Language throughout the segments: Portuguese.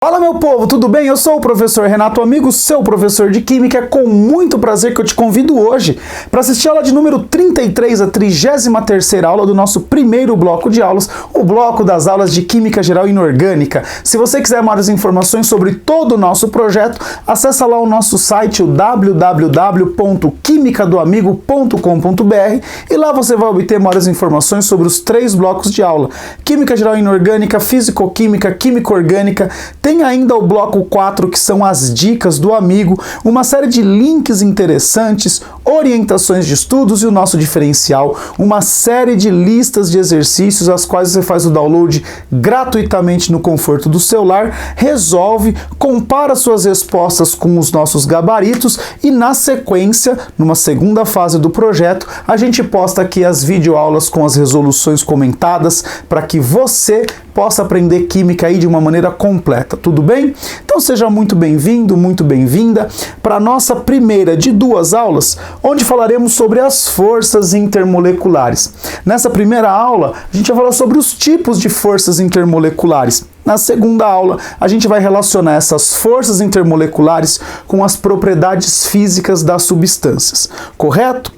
Fala meu povo, tudo bem? Eu sou o professor Renato Amigo, seu professor de Química. É com muito prazer que eu te convido hoje para assistir a aula de número 33, a 33ª aula do nosso primeiro bloco de aulas, o bloco das aulas de Química Geral e Inorgânica. Se você quiser maiores informações sobre todo o nosso projeto, acessa lá o nosso site, o www.quimicadoamigo.com.br, e lá você vai obter maiores informações sobre os 3 blocos de aula: Química Geral e Inorgânica, Físico-Química, Química-Orgânica. Tem ainda o bloco 4, que são as dicas do amigo, uma série de links interessantes, orientações de estudos e o nosso diferencial, uma série de listas de exercícios, as quais você faz o download gratuitamente no conforto do celular, resolve, compara suas respostas com os nossos gabaritos e, na sequência, numa segunda fase do projeto, a gente posta aqui as videoaulas com as resoluções comentadas para que você possa aprender Química aí de uma maneira completa. Tudo bem? Então seja muito bem-vindo, muito bem-vinda para a nossa primeira de 2 aulas, onde falaremos sobre as forças intermoleculares. Nessa primeira aula, a gente vai falar sobre os tipos de forças intermoleculares. Na segunda aula, a gente vai relacionar essas forças intermoleculares com as propriedades físicas das substâncias. Correto?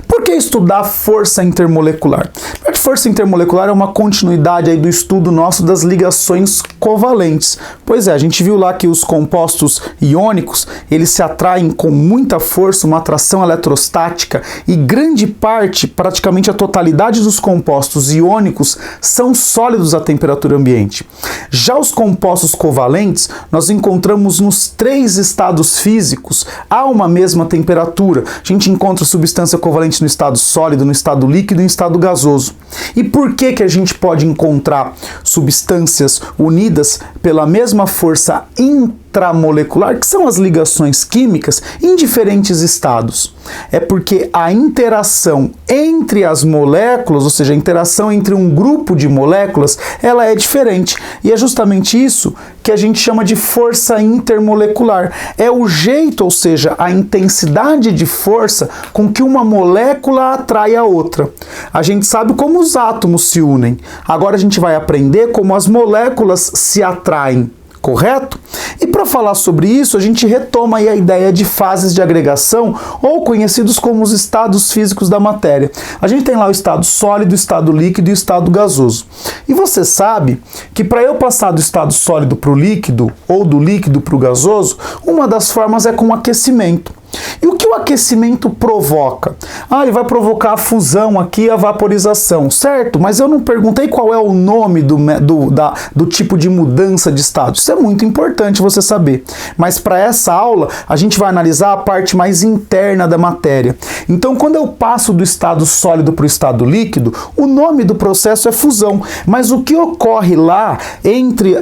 Por que estudar força intermolecular? Porque força intermolecular é uma continuidade aí do estudo nosso das ligações covalentes. Pois é, a gente viu lá que os compostos iônicos, eles se atraem com muita força, uma atração eletrostática, e grande parte, praticamente a totalidade dos compostos iônicos, são sólidos à temperatura ambiente. Já os compostos covalentes, nós encontramos nos 3 estados físicos a uma mesma temperatura. A gente encontra substância covalente no estado sólido, no estado líquido e no estado gasoso. E por que a gente pode encontrar substâncias unidas pela mesma força intramolecular, que são as ligações químicas, em diferentes estados? É porque a interação entre as moléculas, ou seja, a interação entre um grupo de moléculas, ela é diferente. E é justamente isso que a gente chama de força intermolecular. É o jeito, ou seja, a intensidade de força com que uma molécula atrai a outra. A gente sabe como os átomos se unem. Agora a gente vai aprender como as moléculas se atraem. Correto? E para falar sobre isso, a gente retoma aí a ideia de fases de agregação, ou conhecidos como os estados físicos da matéria. A gente tem lá o estado sólido, o estado líquido e o estado gasoso. E você sabe que para eu passar do estado sólido para o líquido, ou do líquido para o gasoso, uma das formas é com aquecimento. E o que o aquecimento provoca? Ele vai provocar a fusão aqui, a vaporização, certo? Mas eu não perguntei qual é o nome do tipo de mudança de estado. Isso é muito importante você saber. Mas para essa aula, a gente vai analisar a parte mais interna da matéria. Então, quando eu passo do estado sólido para o estado líquido, o nome do processo é fusão. Mas o que ocorre lá entre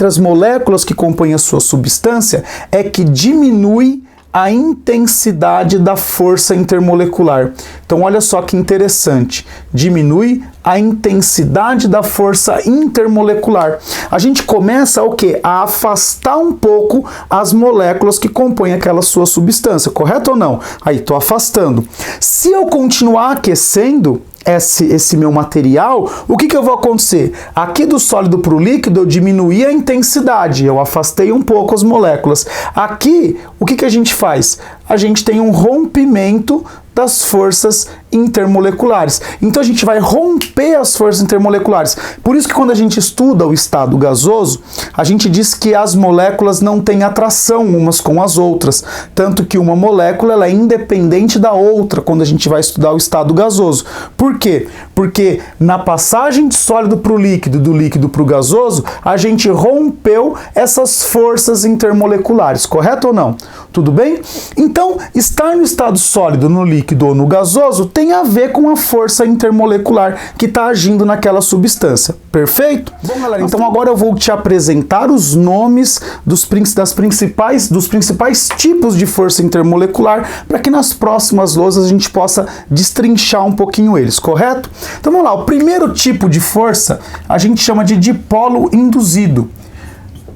as moléculas que compõem a sua substância é que diminui a intensidade da força intermolecular. Então olha só que interessante, diminui a intensidade da força intermolecular. A gente começa o quê? A afastar um pouco as moléculas que compõem aquela sua substância, correto ou não? Aí, estou afastando. Se eu continuar aquecendo esse meu material, o que vai acontecer? Aqui do sólido para o líquido eu diminuí a intensidade, eu afastei um pouco as moléculas. Aqui, o que a gente faz? A gente tem um rompimento das forças intermoleculares. Então a gente vai romper as forças intermoleculares. Por isso que quando a gente estuda o estado gasoso, a gente diz que as moléculas não têm atração umas com as outras. Tanto que uma molécula ela é independente da outra quando a gente vai estudar o estado gasoso. Por quê? Porque na passagem de sólido para o líquido, do líquido para o gasoso, a gente rompeu essas forças intermoleculares. Correto ou não? Tudo bem? Então, estar no estado sólido, no líquido ou no gasoso tem a ver com a força intermolecular que está agindo naquela substância. Perfeito? Bom, galera, então agora eu vou te apresentar os nomes dos principais tipos de força intermolecular, para que nas próximas lousas a gente possa destrinchar um pouquinho eles, correto? Então vamos lá, o primeiro tipo de força a gente chama de dipolo induzido.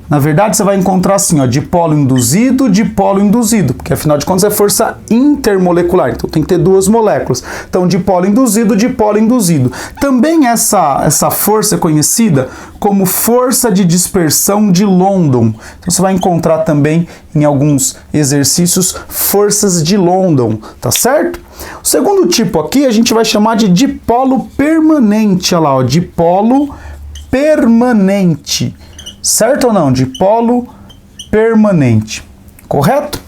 Na verdade, você vai encontrar assim, ó, dipolo induzido, porque afinal de contas é força intermolecular, então tem que ter duas moléculas. Então, dipolo induzido. Também essa força é conhecida como força de dispersão de London. Então, você vai encontrar também em alguns exercícios forças de London, tá certo? O segundo tipo aqui a gente vai chamar de dipolo permanente, olha lá, ó, dipolo permanente. Certo ou não? Dipolo permanente. Correto?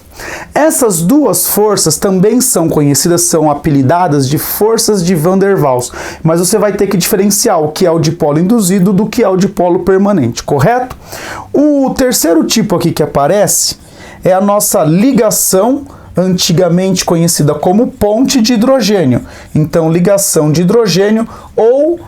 Essas duas forças também são conhecidas, são apelidadas de forças de Van der Waals. Mas você vai ter que diferenciar o que é o dipolo induzido do que é o dipolo permanente. Correto? O terceiro tipo aqui que aparece é a nossa ligação, antigamente conhecida como ponte de hidrogênio. Então, ligação de hidrogênio ou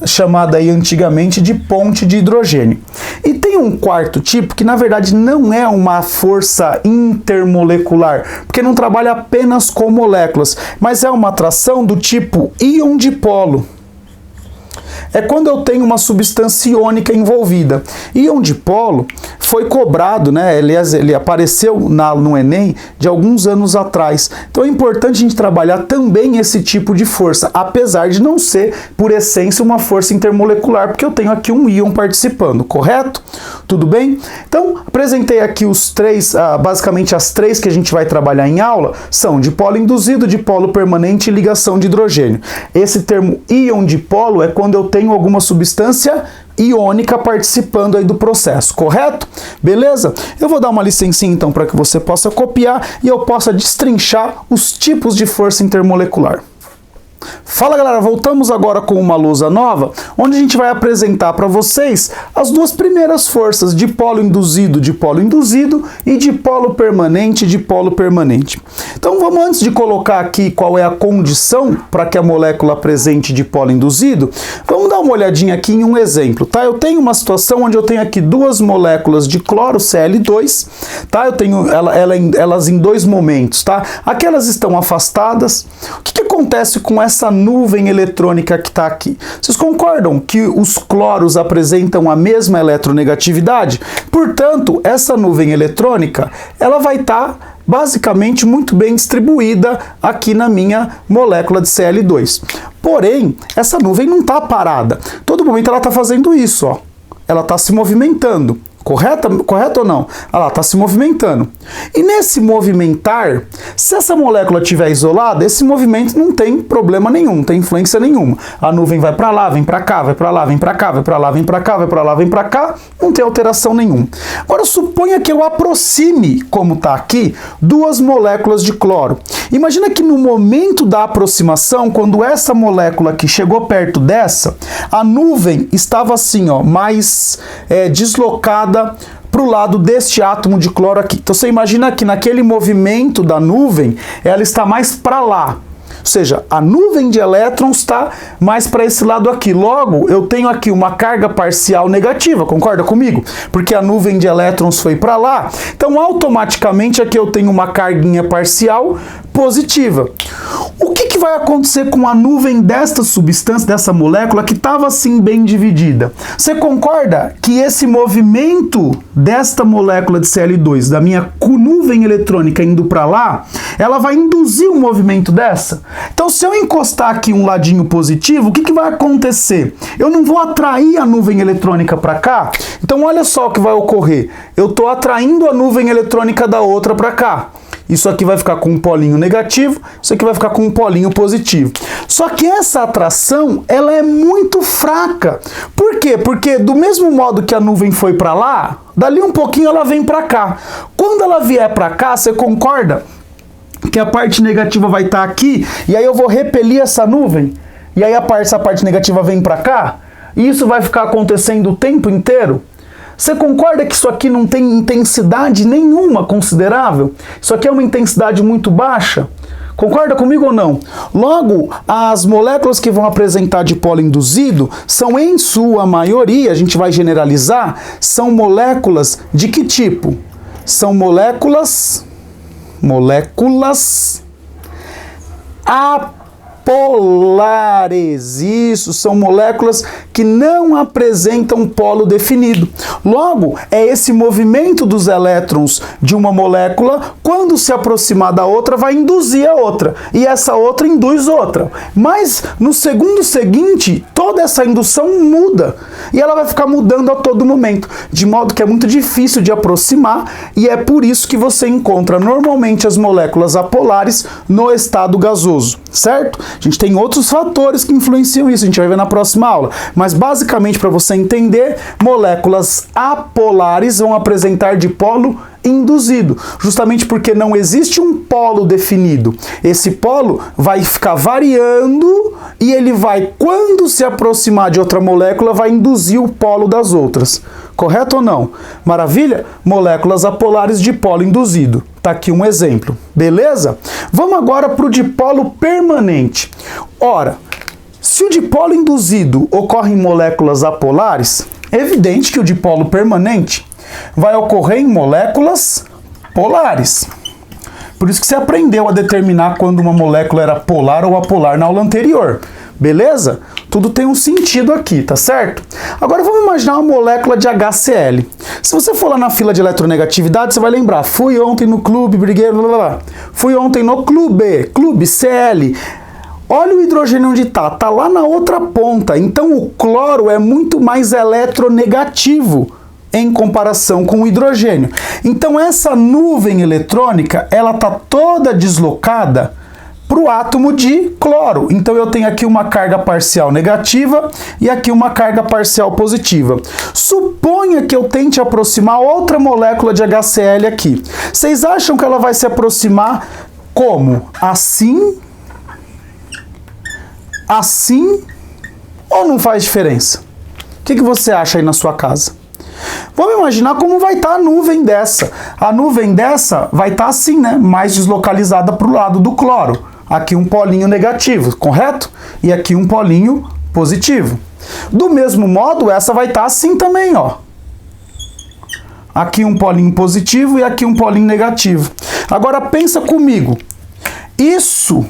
chamada aí antigamente de ponte de hidrogênio. E tem um quarto tipo que na verdade não é uma força intermolecular, porque não trabalha apenas com moléculas, mas é uma atração do tipo íon dipolo. É quando eu tenho uma substância iônica envolvida. Íon dipolo foi cobrado, ele apareceu no Enem de alguns anos atrás. Então é importante a gente trabalhar também esse tipo de força, apesar de não ser, por essência, uma força intermolecular, porque eu tenho aqui um íon participando, correto? Tudo bem? Então, apresentei aqui os três, basicamente as três que a gente vai trabalhar em aula, são dipolo induzido, dipolo permanente e ligação de hidrogênio. Esse termo íon dipolo é quando eu tenho alguma substância iônica participando aí do processo, correto? Beleza? Eu vou dar uma licencinha então para que você possa copiar e eu possa destrinchar os tipos de força intermolecular. Fala galera, voltamos agora com uma lousa nova, onde a gente vai apresentar para vocês as duas primeiras forças, dipolo induzido e dipolo permanente. Então vamos, antes de colocar aqui qual é a condição para que a molécula apresente dipolo induzido, vamos dar uma olhadinha aqui em um exemplo, tá? Eu tenho uma situação onde eu tenho aqui duas moléculas de cloro, Cl2, tá? Eu tenho elas em dois momentos, tá? Aqui elas estão afastadas. O que acontece com essa nuvem eletrônica que está aqui? Vocês concordam que os cloros apresentam a mesma eletronegatividade? Portanto, essa nuvem eletrônica, ela vai estar basicamente muito bem distribuída aqui na minha molécula de Cl2. Porém, essa nuvem não está parada. Todo momento ela está fazendo isso, ó. Ela está se movimentando. Correto ou não? Ela está se movimentando. E nesse movimentar, se essa molécula estiver isolada, esse movimento não tem problema nenhum, não tem influência nenhuma. A nuvem vai para lá, vem para cá, vai para lá, vem para cá, vai para lá, vem para cá, vai para lá, vem para cá, não tem alteração nenhuma. Agora suponha que eu aproxime, como está aqui, duas moléculas de cloro. Imagina que no momento da aproximação, quando essa molécula aqui chegou perto dessa, a nuvem estava assim, ó, mais deslocada para o lado deste átomo de cloro aqui. Então você imagina que naquele movimento da nuvem, ela está mais para lá. Ou seja, a nuvem de elétrons está mais para esse lado aqui. Logo, eu tenho aqui uma carga parcial negativa, concorda comigo? Porque a nuvem de elétrons foi para lá. Então, automaticamente, aqui eu tenho uma carguinha parcial positiva. O que vai acontecer com a nuvem desta substância, dessa molécula, que estava assim bem dividida? Você concorda que esse movimento desta molécula de Cl2, da minha nuvem eletrônica indo para lá, ela vai induzir o movimento dessa? Então, se eu encostar aqui um ladinho positivo, o que vai acontecer? Eu não vou atrair a nuvem eletrônica para cá? Então, olha só o que vai ocorrer. Eu estou atraindo a nuvem eletrônica da outra para cá. Isso aqui vai ficar com um polinho negativo, isso aqui vai ficar com um polinho positivo. Só que essa atração, ela é muito fraca. Por quê? Porque do mesmo modo que a nuvem foi para lá, dali um pouquinho ela vem para cá. Quando ela vier para cá, você concorda que a parte negativa vai estar aqui, e aí eu vou repelir essa nuvem, e aí essa parte negativa vem para cá, e isso vai ficar acontecendo o tempo inteiro? Você concorda que isso aqui não tem intensidade nenhuma considerável? Isso aqui é uma intensidade muito baixa? Concorda comigo ou não? Logo, as moléculas que vão apresentar dipolo induzido são, em sua maioria, a gente vai generalizar, são moléculas de que tipo? São moléculas polares. Isso, são moléculas que não apresentam polo definido. Logo, é esse movimento dos elétrons de uma molécula, quando se aproximar da outra, vai induzir a outra. E essa outra induz outra. Mas, no segundo seguinte, toda essa indução muda. E ela vai ficar mudando a todo momento. De modo que é muito difícil de aproximar. E é por isso que você encontra normalmente as moléculas apolares no estado gasoso. Certo? A gente tem outros fatores que influenciam isso, a gente vai ver na próxima aula. Mas basicamente, para você entender, moléculas apolares vão apresentar dipolo induzido, justamente porque não existe um polo definido. Esse polo vai ficar variando e ele vai, quando se aproximar de outra molécula, vai induzir o polo das outras. Correto ou não? Maravilha? Moléculas apolares de polo induzido. Tá aqui um exemplo. Beleza? Vamos agora para o dipolo permanente. Ora, se o dipolo induzido ocorre em moléculas apolares, é evidente que o dipolo permanente vai ocorrer em moléculas polares. Por isso que você aprendeu a determinar quando uma molécula era polar ou apolar na aula anterior. Beleza? Tudo tem um sentido aqui, tá certo? Agora vamos imaginar uma molécula de HCl. Se você for lá na fila de eletronegatividade, você vai lembrar, fui ontem no clube, briguei, blá blá blá. Fui ontem no clube CL. Olha o hidrogênio onde tá lá na outra ponta. Então o cloro é muito mais eletronegativo em comparação com o hidrogênio. Então essa nuvem eletrônica, ela tá toda deslocada para o átomo de cloro. Então eu tenho aqui uma carga parcial negativa e aqui uma carga parcial positiva. Suponha que eu tente aproximar outra molécula de HCl aqui. Vocês acham que ela vai se aproximar como? Assim? Assim? Ou não faz diferença? O que você acha aí na sua casa? Vamos imaginar como vai estar a nuvem dessa. A nuvem dessa vai estar assim, né? Mais deslocalizada para o lado do cloro. Aqui um polinho negativo, correto? E aqui um polinho positivo. Do mesmo modo, essa vai estar assim também, ó. Aqui um polinho positivo e aqui um polinho negativo. Agora pensa comigo. Isso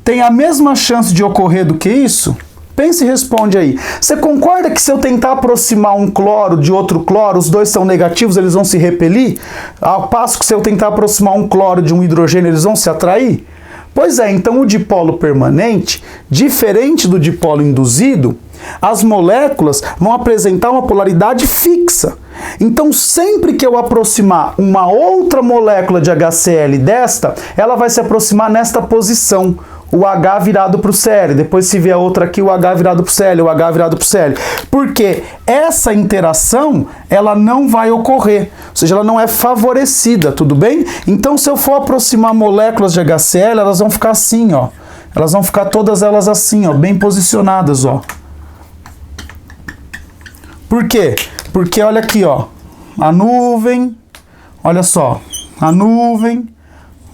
tem a mesma chance de ocorrer do que isso? Pensa e responde aí. Você concorda que se eu tentar aproximar um cloro de outro cloro, os dois são negativos, eles vão se repelir? Ao passo que se eu tentar aproximar um cloro de um hidrogênio, eles vão se atrair? Pois é, então o dipolo permanente, diferente do dipolo induzido, as moléculas vão apresentar uma polaridade fixa. Então sempre que eu aproximar uma outra molécula de HCl desta, ela vai se aproximar nesta posição. O H virado para o Cl, depois se vier outra aqui, o H virado para o Cl, o H virado para o Cl. Porque essa interação, ela não vai ocorrer, ou seja, ela não é favorecida, tudo bem? Então, se eu for aproximar moléculas de HCl, elas vão ficar assim, ó. Elas vão ficar todas elas assim, ó, bem posicionadas, ó. Por quê? Porque olha aqui, ó, a nuvem, olha só, a nuvem,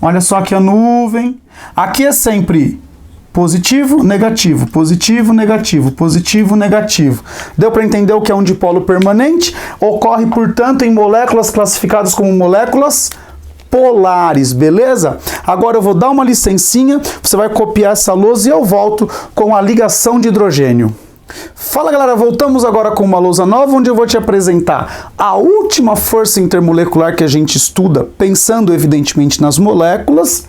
olha só aqui a nuvem. Aqui é sempre positivo, negativo, positivo, negativo, positivo, negativo. Deu para entender o que é um dipolo permanente? Ocorre, portanto, em moléculas classificadas como moléculas polares, beleza? Agora eu vou dar uma licencinha, você vai copiar essa lousa e eu volto com a ligação de hidrogênio. Fala galera, voltamos agora com uma lousa nova, onde eu vou te apresentar a última força intermolecular que a gente estuda, pensando evidentemente nas moléculas.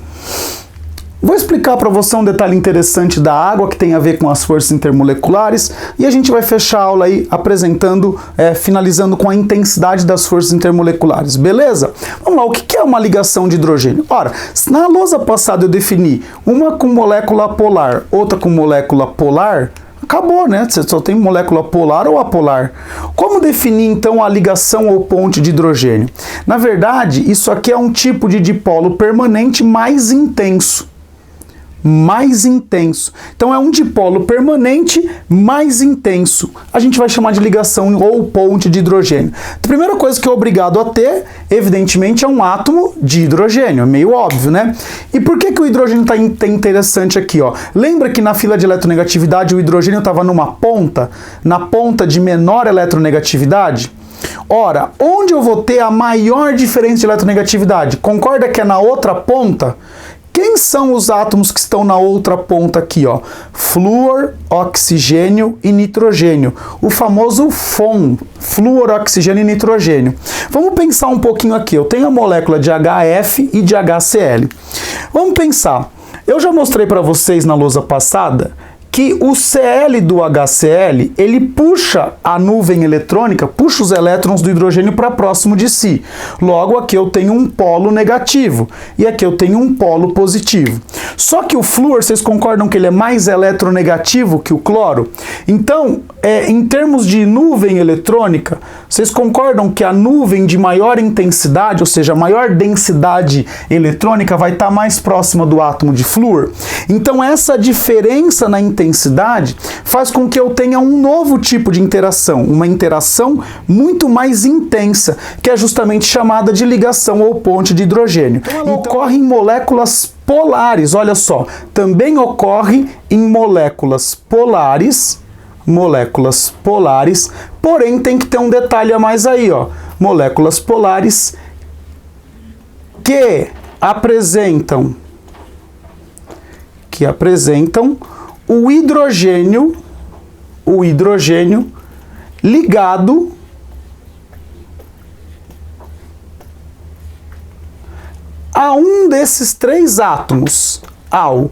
Vou explicar para você um detalhe interessante da água que tem a ver com as forças intermoleculares e a gente vai fechar a aula aí apresentando, finalizando com a intensidade das forças intermoleculares, beleza? Vamos lá, o que é uma ligação de hidrogênio? Ora, na lousa passada eu defini uma com molécula polar, outra com molécula polar, acabou, né? Você só tem molécula polar ou apolar. Como definir, então, a ligação ou ponte de hidrogênio? Na verdade, isso aqui é um tipo de dipolo permanente mais intenso. Mais intenso. Então, é um dipolo permanente mais intenso. A gente vai chamar de ligação ou ponte de hidrogênio. A primeira coisa que é obrigado a ter, evidentemente, é um átomo de hidrogênio. É meio óbvio, né? E por que o hidrogênio está interessante aqui, ó? Lembra que na fila de eletronegatividade o hidrogênio estava numa ponta, na ponta de menor eletronegatividade? Ora, onde eu vou ter a maior diferença de eletronegatividade? Concorda que é na outra ponta? Quem são os átomos que estão na outra ponta aqui, ó? Flúor, oxigênio e nitrogênio. O famoso FON, flúor, oxigênio e nitrogênio. Vamos pensar um pouquinho aqui. Eu tenho a molécula de HF e de HCl. Vamos pensar. Eu já mostrei para vocês na lousa passada que o Cl do HCl, ele puxa a nuvem eletrônica, puxa os elétrons do hidrogênio para próximo de si. Logo, aqui eu tenho um polo negativo e aqui eu tenho um polo positivo. Só que o flúor, vocês concordam que ele é mais eletronegativo que o cloro? Então, em termos de nuvem eletrônica, vocês concordam que a nuvem de maior intensidade, ou seja, maior densidade eletrônica, vai estar mais próxima do átomo de flúor? Então, essa diferença na intensidade faz com que eu tenha um novo tipo de interação, uma interação muito mais intensa, que é justamente chamada de ligação ou ponte de hidrogênio. Então, ocorre em moléculas polares, olha só, também ocorre em moléculas polares, porém tem que ter um detalhe a mais aí, ó, moléculas polares que apresentam o hidrogênio ligado a um desses três átomos, ao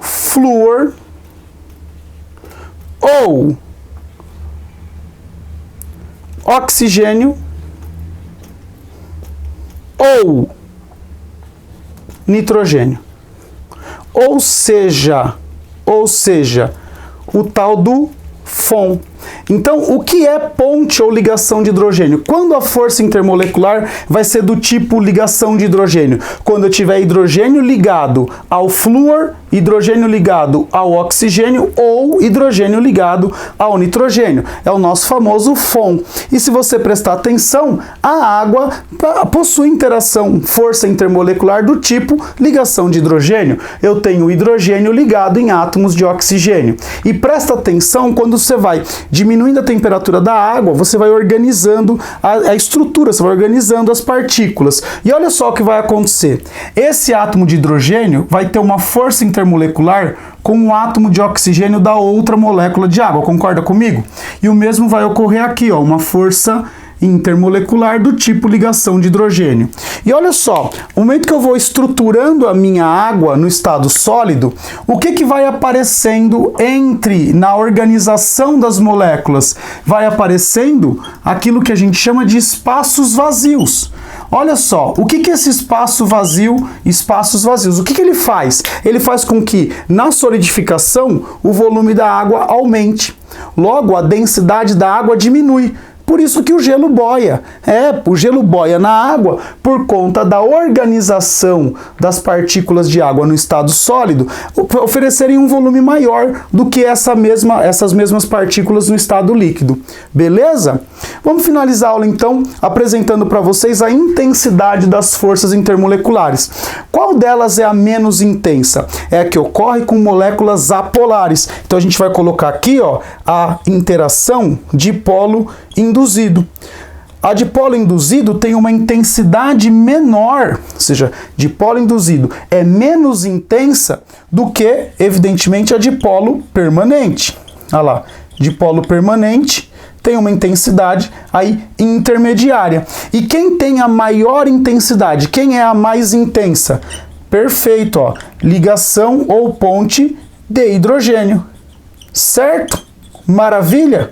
flúor ou oxigênio ou nitrogênio. Ou seja, o tal do FON. Então, o que é ponte ou ligação de hidrogênio? Quando a força intermolecular vai ser do tipo ligação de hidrogênio? Quando eu tiver hidrogênio ligado ao flúor, hidrogênio ligado ao oxigênio ou hidrogênio ligado ao nitrogênio. É o nosso famoso FON. E se você prestar atenção, a água possui interação, força intermolecular do tipo ligação de hidrogênio. Eu tenho hidrogênio ligado em átomos de oxigênio. E presta atenção, quando você vai diminuindo a temperatura da água, você vai organizando a estrutura, você vai organizando as partículas. E olha só o que vai acontecer. Esse átomo de hidrogênio vai ter uma força intermolecular com um átomo de oxigênio da outra molécula de água, concorda comigo? E o mesmo vai ocorrer aqui, ó, uma força intermolecular do tipo ligação de hidrogênio. E olha só, no momento que eu vou estruturando a minha água no estado sólido, o que vai aparecendo na organização das moléculas? Vai aparecendo aquilo que a gente chama de espaços vazios. Olha só, o que é esse espaços vazios? O que ele faz? Ele faz com que, na solidificação, o volume da água aumente. Logo, a densidade da água diminui. Por isso que o gelo boia. O gelo boia na água por conta da organização das partículas de água no estado sólido oferecerem um volume maior do que essas mesmas partículas no estado líquido. Beleza? Vamos finalizar a aula então apresentando para vocês a intensidade das forças intermoleculares. Qual delas é a menos intensa? É a que ocorre com moléculas apolares. Então a gente vai colocar aqui, ó, a interação dipolo induzido. A dipolo induzido tem uma intensidade menor, ou seja, dipolo induzido é menos intensa do que, evidentemente, a dipolo permanente. Olha lá, dipolo permanente tem uma intensidade aí intermediária. E quem tem a maior intensidade? Quem é a mais intensa? Perfeito, ó, ligação ou ponte de hidrogênio. Certo? Maravilha?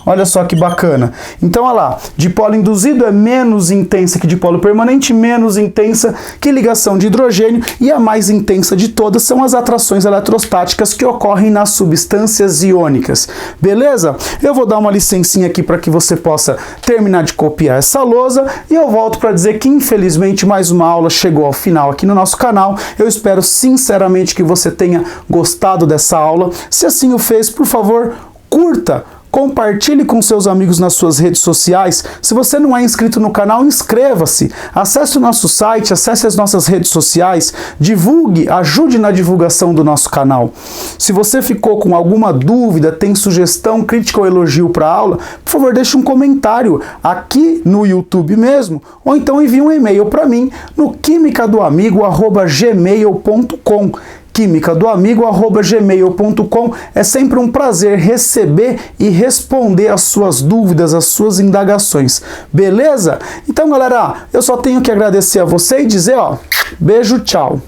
Olha só que bacana. Então, olha lá, dipolo induzido é menos intensa que dipolo permanente, menos intensa que ligação de hidrogênio, e a mais intensa de todas são as atrações eletrostáticas que ocorrem nas substâncias iônicas. Beleza? Eu vou dar uma licencinha aqui para que você possa terminar de copiar essa lousa, e eu volto para dizer que, infelizmente, mais uma aula chegou ao final aqui no nosso canal. Eu espero sinceramente que você tenha gostado dessa aula. Se assim o fez, por favor, curta, compartilhe com seus amigos nas suas redes sociais. Se você não é inscrito no canal, inscreva-se, acesse o nosso site, acesse as nossas redes sociais, divulgue, ajude na divulgação do nosso canal. Se você ficou com alguma dúvida, tem sugestão, crítica ou elogio para a aula, por favor, deixe um comentário aqui no YouTube mesmo, ou então envie um e-mail para mim no quimicadoamigo@gmail.com. quimicadoamigo@gmail.com. É sempre um prazer receber e responder as suas dúvidas, as suas indagações. Beleza? Então, galera, eu só tenho que agradecer a você e dizer, ó, beijo, tchau.